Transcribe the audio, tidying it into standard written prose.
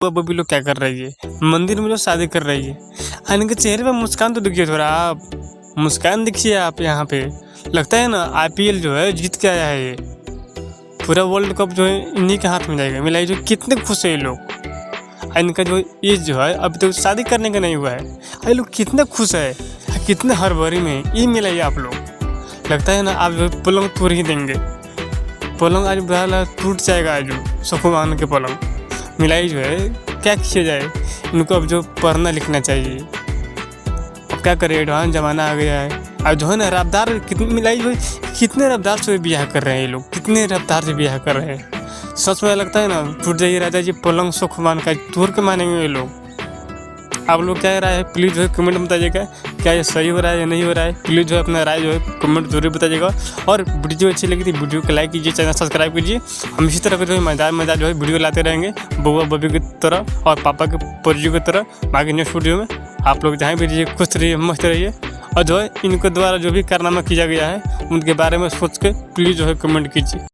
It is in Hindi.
अब अभी लोग क्या कर रही है, मंदिर में जो शादी कर रही है। इनके चेहरे पे मुस्कान तो दिखिए थोड़ा, आप मुस्कान दिखिए आप। यहाँ पे लगता है ना आईपीएल जो है जीत के आया है, ये पूरा वर्ल्ड कप जो है इन्हीं के हाथ में जाएगा। मिलाई जो कितने खुश है ये लोग। इनका जो ये जो है अभी तो शादी करने का नहीं हुआ है, ये लोग कितने खुश है, कितने हरभरी में ये मिलाइए आप लोग। लगता है ना आप जो पलंग तोड़ ही देंगे, पलंग आज बहला टूट जाएगा। आज सुखमान के पलंग मिलाई जो है क्या किया जाए। इनको अब जो पढ़ना लिखना चाहिए, अब क्या करें, एडवांस ज़माना आ गया है। अब जो है ना रफ्तार कितनी मिलाई जो है, कितने रफ्तार से ब्याह कर रहे हैं ये लोग, कितने रफ्तार से ब्याह कर रहे हैं। सच में लगता है ना टूट जाइए राजा जी पलंग सुखमान का, तोड़ के मानेंगे ये लोग। आप लोग क्या राय है प्लीज़ जो है कमेंट में बताइएगा, क्या ये सही हो रहा है या नहीं हो रहा है। प्लीज़ जो है अपना राय जो है कमेंट जरूर बताइएगा। और वीडियो अच्छी लगी थी वीडियो को लाइक कीजिए, चैनल सब्सक्राइब कीजिए। हम इसी तरह के जो है मज़ेदार जो है वीडियो लाते रहेंगे, बउआ बबी की तरह और पापा के परिजू की तरह। बाकी नेक्स्ट वीडियो में आप लोग जहाँ भी रहिए खुश रहिए, मस्त रहिए। और जो है इनके द्वारा जो भी कारनामा किया गया है उनके बारे में सोच के प्लीज़ जो है कमेंट कीजिए।